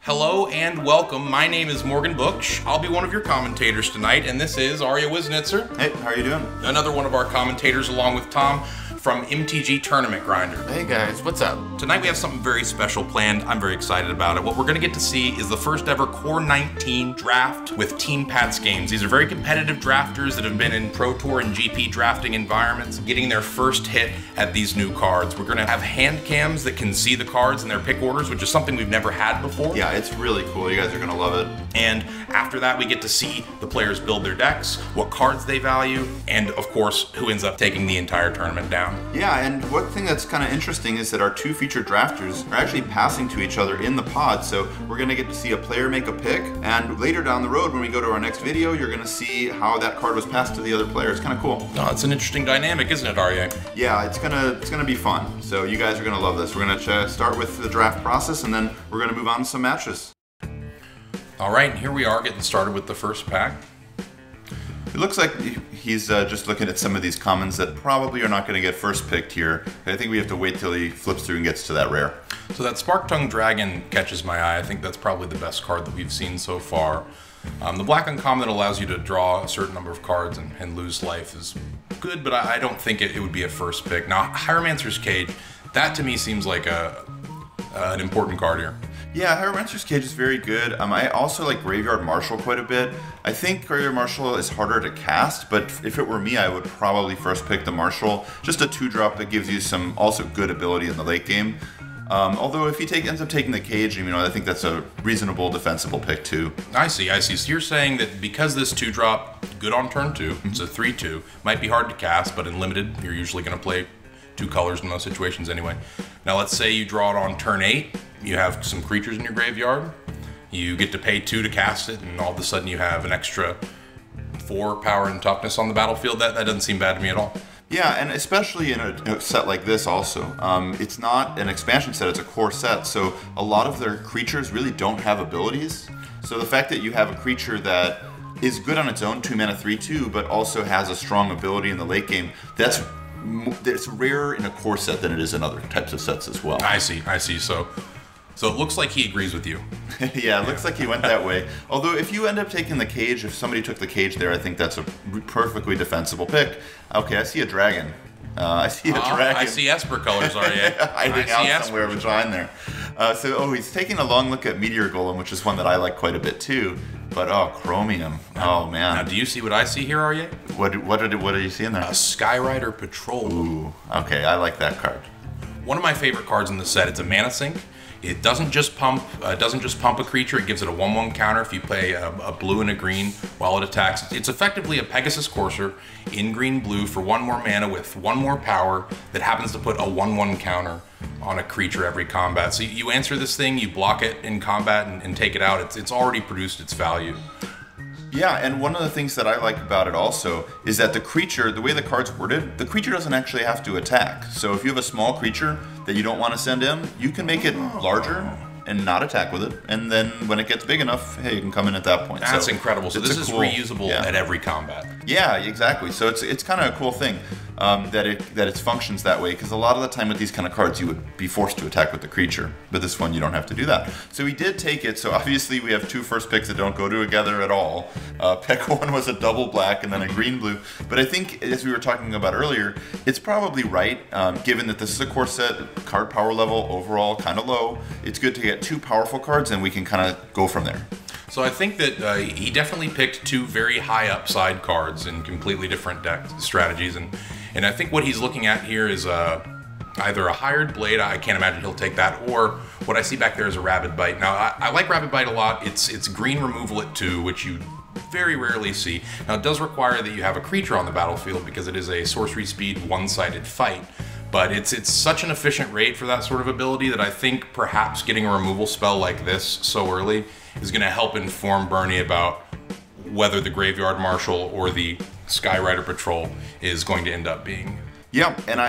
Hello and welcome. My name is Morgan Booksh. I'll be one of your commentators tonight, and this is Arya Wisnitzer. Hey, how are you doing? Another one of our commentators, along with Tom from MTG Tournament Grinder. Hey guys, what's up? Tonight we have something very special planned. I'm very excited about it. What we're going to get to see is the first ever Core 19 draft with Team Pat's games. These are very competitive drafters that have been in Pro Tour and GP drafting environments, getting their first hit at these new cards. We're going to have hand cams that can see the cards in their pick orders, which is something we've never had before. Yeah, it's really cool. You guys are going to love it. And after that, we get to see the players build their decks, what cards they value, and of course, who ends up taking the entire tournament down. Yeah, and one thing that's kind of interesting is that our two featured drafters are actually passing to each other in the pod, so we're going to get to see a player make a pick, and later down the road when we go to our next video, you're going to see how that card was passed to the other player. It's kind of cool. Oh, it's an interesting dynamic, isn't it, Arya? Yeah, it's gonna be fun. So you guys are going to love this. We're going to start with the draft process, and then we're going to move on to some matches. All right, here we are getting started with the first pack. It looks like he's just looking at some of these commons that probably are not going to get first picked here. I think we have to wait till he flips through and gets to that rare. So that Spark-Tongue Dragon catches my eye. I think that's probably the best card that we've seen so far. The black uncommon that allows you to draw a certain number of cards and lose life is good, but I don't think it would be a first pick. Now, Hieromancer's Cage, that to me seems like an important card here. Yeah, Hieromancer's Cage is very good. I also like Graveyard Marshal quite a bit. I think Graveyard Marshal is harder to cast, but if it were me, I would probably first pick the Marshal. Just a 2-drop that gives you some also good ability in the late game. Although if he ends up taking the Cage, I think that's a reasonable defensible pick too. I see. So you're saying that because this 2-drop, good on turn 2, it's a 3/2, might be hard to cast, but in limited, you're usually going to play 2 colors in most situations anyway. Now let's say you draw it on turn 8, you have some creatures in your graveyard, you get to pay 2 to cast it, and all of a sudden you have an extra 4 power and toughness on the battlefield. That doesn't seem bad to me at all. Yeah, and especially in a set like this also. It's not an expansion set, it's a core set, so a lot of their creatures really don't have abilities. So the fact that you have a creature that is good on its own, 2-mana 3/2, but also has a strong ability in the late game, it's rarer in a core set than it is in other types of sets as well. I see. So it looks like he agrees with you. Yeah, it looks like he went that way. Although if you end up taking the Cage, if somebody took the Cage there, I think that's a perfectly defensible pick. Okay, I see a dragon. I see a dragon. I see Esper colors, Arya. Hiding out somewhere behind there. He's taking a long look at Meteor Golem, which is one that I like quite a bit too. But Chromium. Oh man. Now, do you see what I see here, Arya? What do you see in there? A Skyrider Patrol. Ooh, okay, I like that card. One of my favorite cards in the set. It's a mana sink. It doesn't just pump a creature. It gives it a 1/1 counter if you play a blue and a green while it attacks. It's effectively a Pegasus Courser in green-blue for 1 more mana with 1 more power that happens to put a 1/1 counter on a creature every combat. So you answer this thing, you block it in combat and take it out. It's already produced its value. Yeah, and one of the things that I like about it also is that the creature, the way the card's worded, the creature doesn't actually have to attack. So if you have a small creature that you don't want to send in, you can make it larger and not attack with it. And then when it gets big enough, hey, you can come in at that point. That's incredible. So this is reusable at every combat. Yeah, exactly. So it's kind of a cool thing that it functions that way, because a lot of the time with these kind of cards you would be forced to attack with the creature, but this one you don't have to do that. So we did take it. So obviously we have 2 first picks that don't go together at all. Pick 1 was a double black and then a green blue. But I think, as we were talking about earlier, it's probably right, given that this is a core set, card power level overall kind of low. It's good to get 2 powerful cards and we can kind of go from there. So I think that he definitely picked 2 very high upside cards in completely different deck strategies, and I think what he's looking at here is either a Hired Blade, I can't imagine he'll take that, or what I see back there is a Rabid Bite. Now I like Rabid Bite a lot. It's green removal at 2, which you very rarely see. Now it does require that you have a creature on the battlefield because it is a sorcery speed one-sided fight. But it's such an efficient rate for that sort of ability that I think perhaps getting a removal spell like this so early is going to help inform Bernie about whether the Graveyard Marshal or the Skyrider Patrol is going to end up being. Yeah, and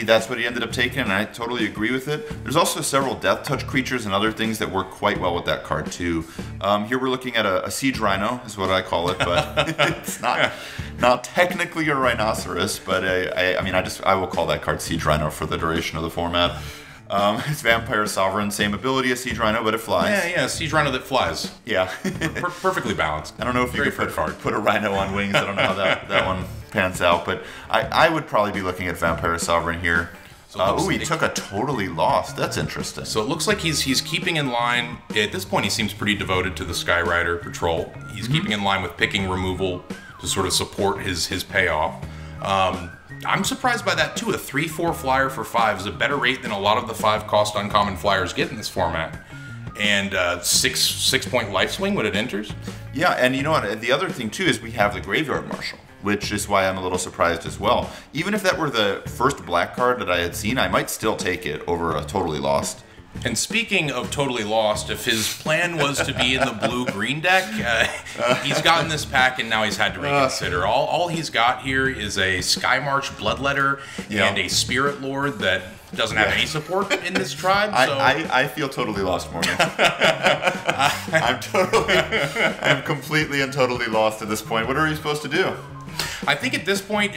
that's what he ended up taking, and I totally agree with it. There's also several Death Touch creatures and other things that work quite well with that card too. Here we're looking at a Siege Rhino, is what I call it, but it's not technically a rhinoceros, but I will call that card Siege Rhino for the duration of the format. It's Vampire Sovereign, same ability as Siege Rhino, but it flies. Yeah, Siege Rhino that flies. Yeah. Perfectly balanced. I don't know if you Very could put a Rhino on wings. I don't know how that one pans out, but I would probably be looking at Vampire Sovereign here. He took a totally lost. That's interesting. So it looks like he's keeping in line. At this point, he seems pretty devoted to the Skyrider patrol. He's keeping in line with picking removal to sort of support his payoff. I'm surprised by that too. A 3/4 flyer for 5 is a better rate than a lot of the 5 cost uncommon flyers get in this format. And 6-point life swing when it enters. Yeah, and you know what? The other thing too is we have the Graveyard Marshal, which is why I'm a little surprised as well. Even if that were the first black card that I had seen, I might still take it over a Totally Lost. And speaking of Totally Lost, if his plan was to be in the blue-green deck, he's gotten this pack and now he's had to reconsider. All he's got here is a Skymarch Bloodletter and a Spirit Lord that doesn't have any support in this tribe. So. I feel totally lost, Morgan. I'm completely and totally lost at this point. What are you supposed to do? I think at this point,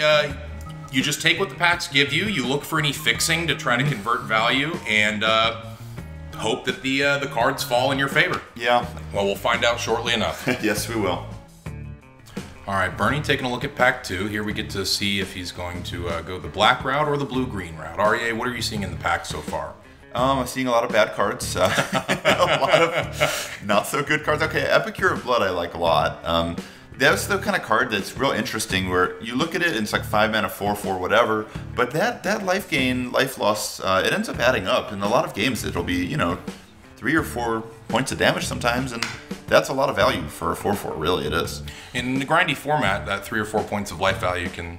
you just take what the packs give you. You look for any fixing to try to convert value, and hope that the cards fall in your favor. Yeah. Well, we'll find out shortly enough. Yes, we will. All right, Bernie, taking a look at pack 2. Here we get to see if he's going to go the black route or the blue-green route. REA, what are you seeing in the pack so far? I'm seeing a lot of bad cards. A lot of not so good cards. Okay, Epicure of Blood I like a lot. That's the kind of card that's real interesting where you look at it and it's like 5 mana, 4/4, whatever. But that life gain, life loss, it ends up adding up. In a lot of games, it'll be, 3 or 4 points of damage sometimes, and that's a lot of value for a 4/4. Really, it is. In the grindy format, that 3 or 4 points of life value can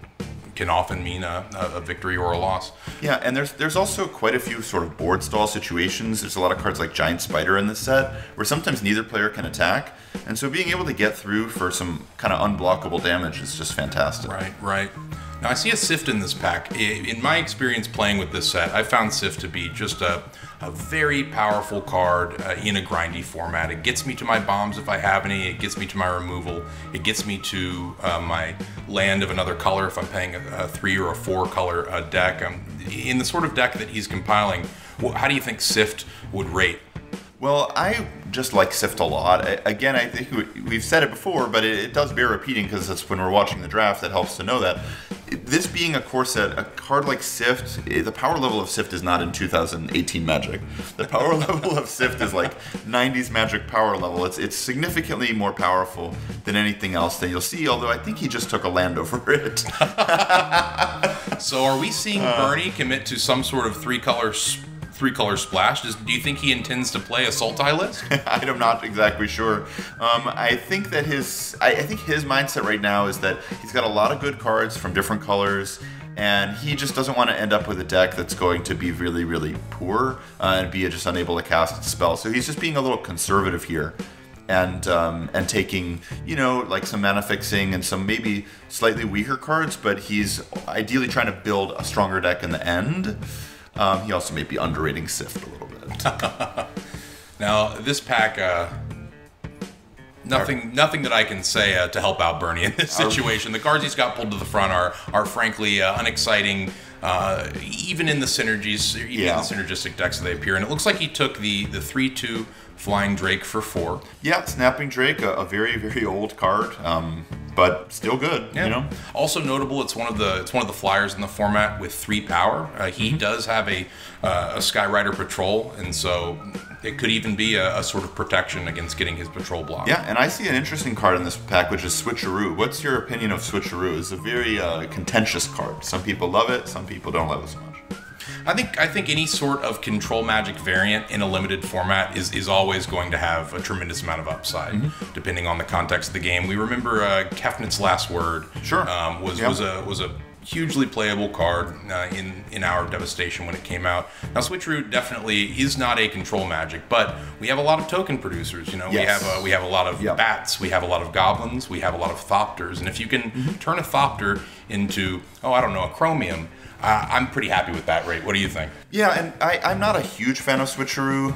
often mean a victory or a loss. Yeah, and there's also quite a few sort of board stall situations. There's a lot of cards like Giant Spider in this set where sometimes neither player can attack, and so being able to get through for some kind of unblockable damage is just fantastic. Right. Now I see a Sift in this pack. In my experience playing with this set, I found Sift to be just a very powerful card in a grindy format. It gets me to my bombs if I have any. It gets me to my removal. It gets me to my land of another color if I'm playing a 3 or a 4 color deck. In the sort of deck that he's compiling, how do you think Sift would rate? Well, I just like Sift a lot. Again, I think we've said it before, but it does bear repeating because it's when we're watching the draft that helps to know that. This being a core set, a card like Sift, the power level of Sift is not in 2018 Magic. The power level of Sift is like 90s Magic power level. It's significantly more powerful than anything else that you'll see, although I think he just took a land over it. So are we seeing Bernie commit to some sort of three-color splash? Do you think he intends to play a Sultai list? I'm not exactly sure. I think that I think his mindset right now is that he's got a lot of good cards from different colors, and he just doesn't want to end up with a deck that's going to be really, really poor and be just unable to cast its spell. So he's just being a little conservative here. And taking, like some mana fixing and some maybe slightly weaker cards, but he's ideally trying to build a stronger deck in the end. He also may be underrating Sift a little bit. Now, this pack, nothing that I can say to help out Bernie in this situation. The cards he's got pulled to the front are frankly unexciting, even in the synergies, even in the synergistic decks that they appear. And it looks like he took the 3/2 Flying Drake for 4. Yeah, Snapping Drake, a very, very old card. But still good, Also notable, it's one of the flyers in the format with 3 power. He does have a Skyrider patrol, and so it could even be a sort of protection against getting his patrol blocked. Yeah, and I see an interesting card in this pack, which is Switcheroo. What's your opinion of Switcheroo? It's a very contentious card. Some people love it, some people don't love it so much. I think any sort of control magic variant in a limited format is always going to have a tremendous amount of upside, depending on the context of the game. We remember Kefnit's Last Word. Sure. Was a hugely playable card in Hour of Devastation when it came out. Now, Switcheroo definitely is not a control magic, but we have a lot of token producers. Yes. We have a lot of bats, we have a lot of goblins, we have a lot of thopters, and if you can turn a thopter into a chromium. I'm pretty happy with that rate. What do you think? Yeah, and I'm not a huge fan of Switcheroo.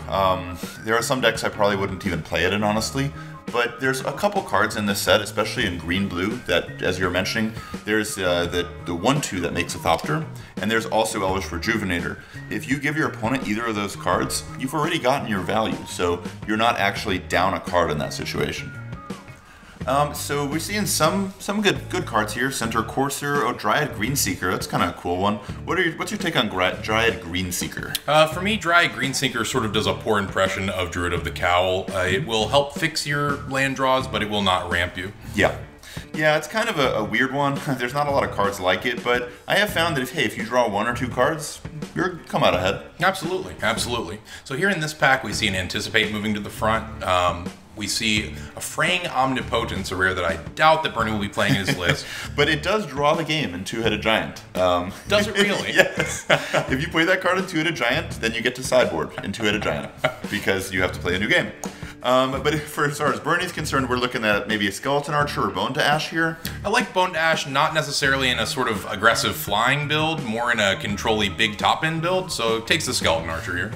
There are some decks I probably wouldn't even play it in, honestly. But there's a couple cards in this set, especially in green-blue, that, as you're mentioning, there's the 1/2 that makes a Thopter, and there's also Elvish Rejuvenator. If you give your opponent either of those cards, you've already gotten your value, so you're not actually down a card in that situation. So we're seeing some good cards here. Centaur Courser, Dryad Greenseeker. That's kind of a cool one. What's your take on Dryad Greenseeker? For me, Dryad Greenseeker sort of does a poor impression of Druid of the Cowl. It will help fix your land draws, but it will not ramp you. Yeah. Yeah, it's kind of a weird one. There's not a lot of cards like it, but I have found that if you draw 1 or 2 cards, you're come out ahead. Absolutely, absolutely. So here in this pack, we see an Anticipate moving to the front. We see a Fraying Omnipotence, a rare that I doubt that Bernie will be playing in his list. But it does draw the game in Two-Headed Giant. Does it really? Yes. If you play that card in Two-Headed Giant, then you get to sideboard in Two-Headed Giant because you have to play a new game. But as far as Bernie's concerned, we're looking at maybe a Skeleton Archer or Bone to Ash here. I like Bone to Ash, not necessarily in a sort of aggressive flying build, more in a control-y big top-end build, so it takes the Skeleton Archer here.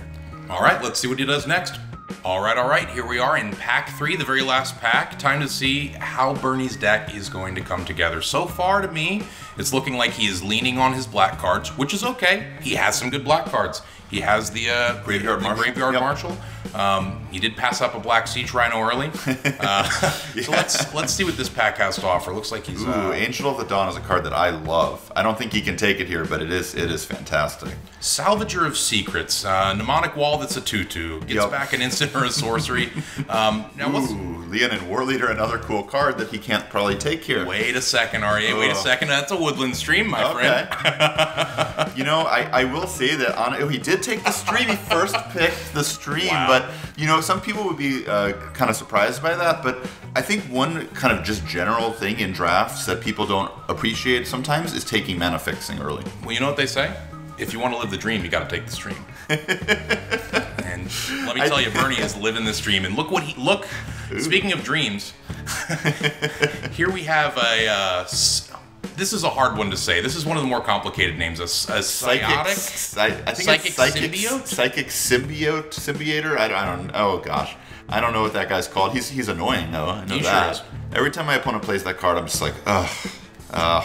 All right, let's see what he does next. All right, here we are in pack 3, the very last pack. Time to see how Bernie's deck is going to come together. So far, to me, it's looking like he is leaning on his black cards, which is okay. He has some good black cards. He has the Graveyard Marshal. He did pass up a black Siege Rhino early. So let's see what this pack has to offer. Looks like he's... Angel of the Dawn is a card that I love. I don't think he can take it here, but it is fantastic. Salvager of Secrets. Mnemonic Wall that's a 2/2. Gets back an instant or a sorcery. Leonin Warleader, another cool card that he can't probably take here. Wait a second, REA. Wait a second. That's a Woodland Stream, my friend. I will say that he did take the stream. He first picked the stream, but some people would be kind of surprised by that. But I think one kind of just general thing in drafts that people don't appreciate sometimes is taking mana fixing early. Well, you know what they say? If you want to live the dream, you got to take the stream. And let me tell you, Bernie is living this dream. And look. Speaking of dreams, here we have a. This is a hard one to say. This is one of the more complicated names. A Psychic Symbiote? Psychic Symbioter? I don't. Oh gosh, I don't know what that guy's called. He's annoying though. I know that. Sure is. Every time my opponent plays that card, I'm just like, ugh.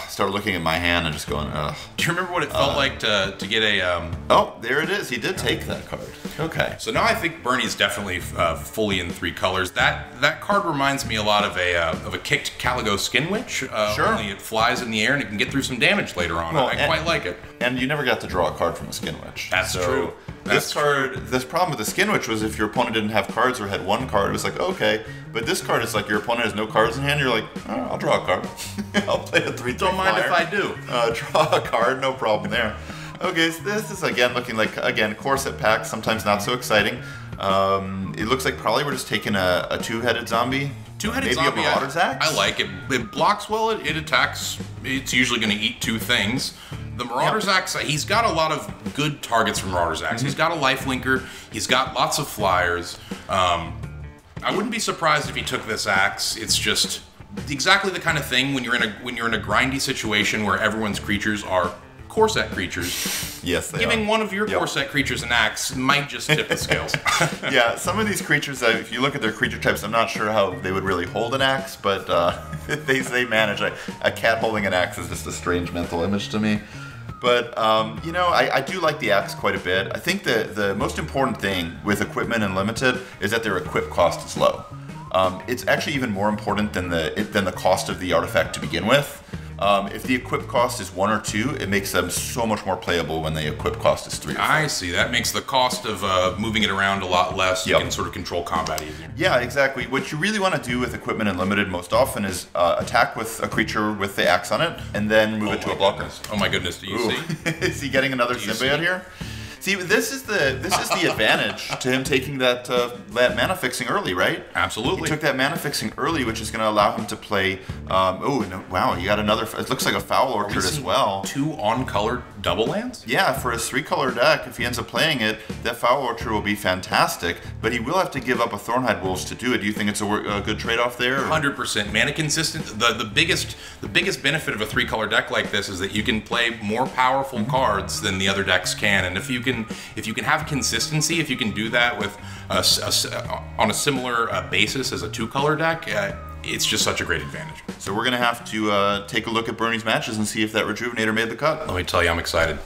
Start looking at my hand and just going, ugh. Do you remember what it felt like to get a... Oh, there it is. He did take that card. Okay. So now I think Bernie's definitely fully in 3 colors. That card reminds me a lot of a kicked Caligo Skin Witch. Sure. Only it flies in the air and it can get through some damage later on. Well, I quite like it. And you never got to draw a card from a Skin Witch. That's true. This problem with the Skin Witch was if your opponent didn't have cards or had 1 card, it was like, okay. But this card is like your opponent has no cards in hand, you're like, oh, I'll draw a card. I'll play a 3/3 Don't mind if I do. Draw a card, no problem there. Okay, so this is again looking like, Corset pack, sometimes not so exciting. It looks like probably we're just taking a 2-headed zombie. Two-headed zombie, maybe a Marauder's Axe? I like it. It blocks well, it attacks. It's usually going to eat 2 things. The Marauder's Axe, he's got a lot of good targets from Marauder's Axe. He's got a lifelinker. He's got lots of flyers. I wouldn't be surprised if he took this axe. It's just exactly the kind of thing when you're in a grindy situation where everyone's creatures are Corset creatures. Yes, they Giving are. one of your Corset creatures an axe might just tip the scales. Yeah, some of these creatures, if you look at their creature types, I'm not sure how they would really hold an axe, but they manage. A cat holding an axe is just a strange mental image to me. But, I do like the axe quite a bit. I think the most important thing with equipment and limited is that their equip cost is low. It's actually even more important than the cost of the artifact to begin with. If the equip cost is 1 or 2, it makes them so much more playable when the equip cost is 3 or 4. I see. That makes the cost of moving it around a lot less. You can sort of control combat easier. Yeah, exactly. What you really want to do with equipment and limited most often is attack with a creature with the axe on it, and then move it to a blocker. Oh my goodness! Do you see? Is he getting another symbiote here? See, this is the advantage to him taking that mana fixing early, right? Absolutely. He took that mana fixing early, which is going to allow him to play. Wow, you got another. It looks like a Foul Orchard as well. 2 on-color double lands? Yeah, for his 3-color deck, if he ends up playing it, that Foul Orchard will be fantastic, but he will have to give up a Thornhide Wolves to do it. Do you think it's a good trade-off there? 100%. Mana consistent. The biggest benefit of a 3-color deck like this is that you can play more powerful cards than the other decks can, and if you can have consistency, if you can do that with on a similar basis as a 2-color deck, it's just such a great advantage. So we're going to have to take a look at Bernie's matches and see if that Rejuvenator made the cut. Let me tell you, I'm excited.